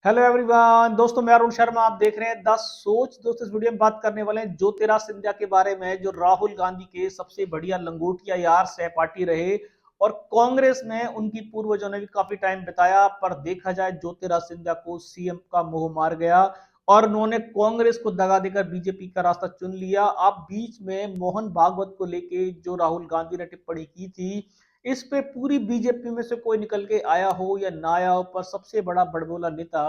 Hello everyone, दोस्तों मैं अरुण शर्मा। आप देख रहे हैं द सोच। दोस्तों इस वीडियो में बात करने वाले हैं ज्योतिरादित्य सिंधिया के बारे में, जो राहुल गांधी के सबसे बढ़िया लंगोटिया यार सहपाठी रहे और कांग्रेस में उनकी पूर्वजों ने भी काफी टाइम बिताया। पर देखा जाए ज्योतिरादित्य सिंधिया को सीएम का मोह मार गया और उन्होंने कांग्रेस को दगा देकर बीजेपी का रास्ता चुन लिया। अब बीच में मोहन भागवत को लेके जो राहुल गांधी ने टिप्पणी की थी, इस पे पूरी बीजेपी में से कोई निकल के आया हो या ना आया हो, पर सबसे बड़ा बड़बोला नेता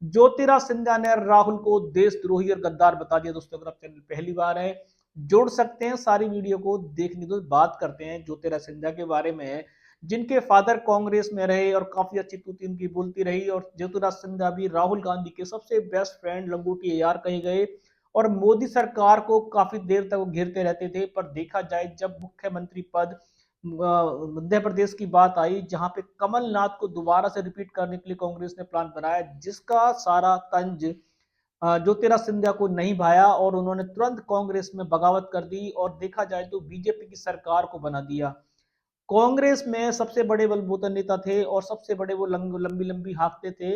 ज्योतिरादित्य सिंधिया ने राहुल को देशद्रोही और गद्दार बता दिया। दोस्तों अगर आप चैनल पहली बार है, जोड़ सकते हैं सारी वीडियो को देखने दो। बात करते हैं ज्योतिरादित्य सिंधिया के बारे में, जिनके फादर कांग्रेस में रहे और काफी अच्छी तूती उनकी बोलती रही। और ज्योतिरादित्य सिंधिया भी राहुल गांधी के सबसे बेस्ट फ्रेंड लंगोटी यार कहे गए और मोदी सरकार को काफी देर तक वो घेरते रहते थे। पर देखा जाए जब मुख्यमंत्री पद मध्य प्रदेश की बात आई, जहां पे कमलनाथ को दोबारा से रिपीट करने के लिए कांग्रेस ने प्लान बनाया, जिसका सारा तंज ज्योतिरादित्य सिंधिया को नहीं भाया और उन्होंने तुरंत कांग्रेस में बगावत कर दी और देखा जाए तो बीजेपी की सरकार को बना दिया। कांग्रेस में सबसे बड़े बलबूते नेता थे और सबसे बड़े वो लंबी लंबी हाँकते थे,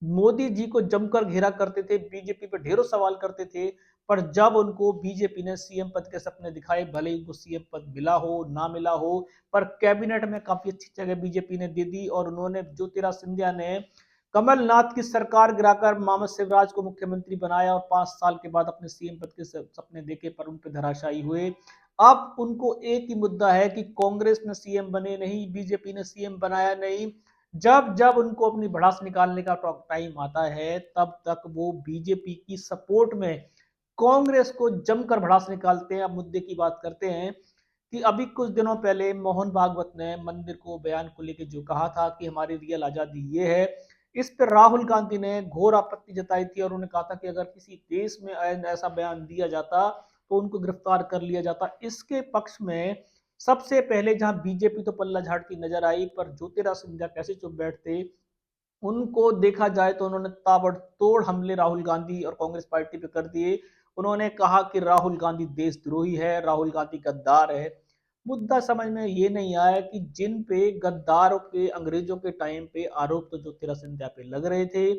मोदी जी को जमकर घेरा करते थे, बीजेपी पर ढेरों सवाल करते थे। पर जब उनको बीजेपी ने सीएम पद के सपने दिखाए, भले ही उनको सीएम पद मिला हो ना मिला हो, पर कैबिनेट में काफी अच्छी जगह बीजेपी ने दे दी और उन्होंने ज्योतिरादित्य सिंधिया ने कमलनाथ की सरकार गिराकर मोहम्मद शिवराज को मुख्यमंत्री बनाया और 5 साल के बाद अपने सीएम पद के सपने देखे पर उन पर धराशायी हुए। अब उनको एक ही मुद्दा है कि कांग्रेस ने सीएम बने नहीं, बीजेपी ने सीएम बनाया नहीं। जब जब उनको अपनी भड़ास निकालने का टाइम आता है, तब तक वो बीजेपी की सपोर्ट में कांग्रेस को जमकर भड़ास निकालते हैं। अब मुद्दे की बात करते हैं कि अभी कुछ दिनों पहले मोहन भागवत ने मंदिर को बयान को लेकर जो कहा था कि हमारी रियल आजादी ये है, इस पर राहुल गांधी ने घोर आपत्ति जताई थी और उन्होंने कहा था कि अगर किसी देश में ऐसा बयान दिया जाता तो उनको गिरफ्तार कर लिया जाता। इसके पक्ष में सबसे पहले जहां बीजेपी तो पल्ला झाड़ती नजर आई, पर ज्योतिरादित्य सिंधिया कैसे चुप बैठते। उनको देखा जाए तो उन्होंने ताबड़तोड़ हमले राहुल गांधी और कांग्रेस पार्टी पे कर दिए। उन्होंने कहा कि राहुल गांधी देशद्रोही है, राहुल गांधी गद्दार है। मुद्दा समझ में ये नहीं आया कि जिन पे गद्दारों पे अंग्रेजों के टाइम पे आरोप तो ज्योतिरादित्य सिंधिया पे लग रहे थे,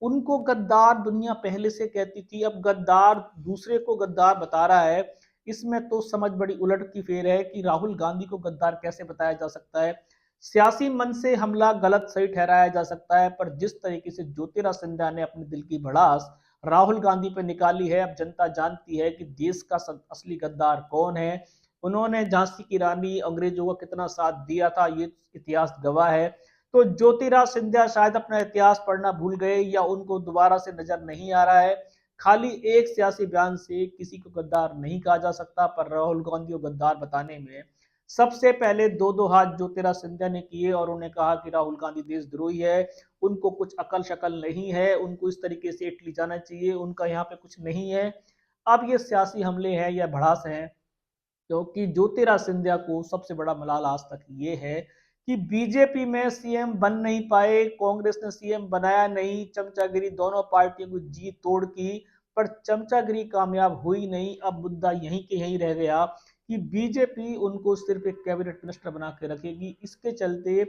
उनको गद्दार दुनिया पहले से कहती थी, अब गद्दार दूसरे को गद्दार बता रहा है। इसमें तो समझ बड़ी उलट की फेर है कि राहुल गांधी को गद्दार कैसे बताया जा सकता है। सियासी मन से हमला गलत सही ठहराया जा सकता है, पर जिस तरीके से ज्योतिरादित्य सिंधिया ने अपने दिल की भड़ास राहुल गांधी पर निकाली है, अब जनता जानती है कि देश का असली गद्दार कौन है। उन्होंने झांसी की रानी अंग्रेजों का कितना साथ दिया था, ये इतिहास गवाह है। तो ज्योतिरादित्य सिंधिया शायद अपना इतिहास पढ़ना भूल गए या उनको दोबारा से नजर नहीं आ रहा है। खाली एक सियासी बयान से किसी को गद्दार नहीं कहा जा सकता, पर राहुल गांधी को गद्दार बताने में सबसे पहले दो दो हाथ ज्योतिरादित्य सिंधिया ने किए और उन्होंने कहा कि राहुल गांधी देशद्रोही है, उनको कुछ अकल शकल नहीं है, उनको इस तरीके से इटली जाना चाहिए, उनका यहाँ पे कुछ नहीं है। अब ये सियासी हमले हैं या भड़ास हैं, क्योंकि ज्योतिरादित्य सिंधिया को सबसे बड़ा मलाल आज तक ये है कि बीजेपी में सीएम बन नहीं पाए, कांग्रेस ने सीएम बनाया नहीं, चमचागिरी दोनों पार्टियों को जी तोड़ की, पर चमचागिरी कामयाब हुई नहीं। अब मुद्दा यहीं के यहीं रह गया कि बीजेपी उनको सिर्फ एक कैबिनेट मिनिस्टर बना के रखेगी। इसके चलते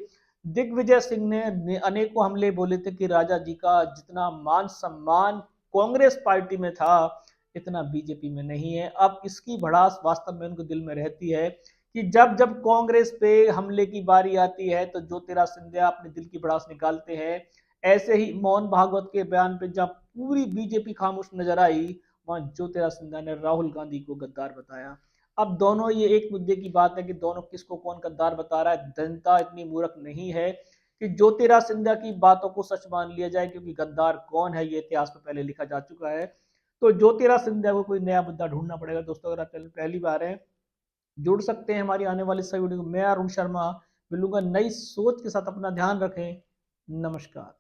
दिग्विजय सिंह ने अनेकों हमले बोले थे कि राजा जी का जितना मान सम्मान कांग्रेस पार्टी में था, इतना बीजेपी में नहीं है। अब इसकी भड़ास वास्तव में उनको दिल में रहती है कि जब जब कांग्रेस पे हमले की बारी आती है तो ज्योतिरादित्य सिंधिया अपने दिल की भड़ास निकालते हैं। ऐसे ही मोहन भागवत के बयान पे जब पूरी बीजेपी खामोश नजर आई, वहां ज्योतिरादित्य सिंधिया ने राहुल गांधी को गद्दार बताया। अब दोनों ये एक मुद्दे की बात है कि दोनों किसको कौन गद्दार बता रहा है। जनता इतनी मूर्ख नहीं है कि ज्योतिरादित्य सिंधिया की बातों को सच मान लिया जाए, क्योंकि गद्दार कौन है ये इतिहास में पहले लिखा जा चुका है। तो ज्योतिरादित्य सिंधिया को कोई नया मुद्दा ढूंढना पड़ेगा। दोस्तों अगर आप चैनल पहली बार है, जुड़ सकते हैं हमारी आने वाली सभी वीडियो को। मैं अरुण शर्मा मिलूंगा नई सोच के साथ। अपना ध्यान रखें। नमस्कार।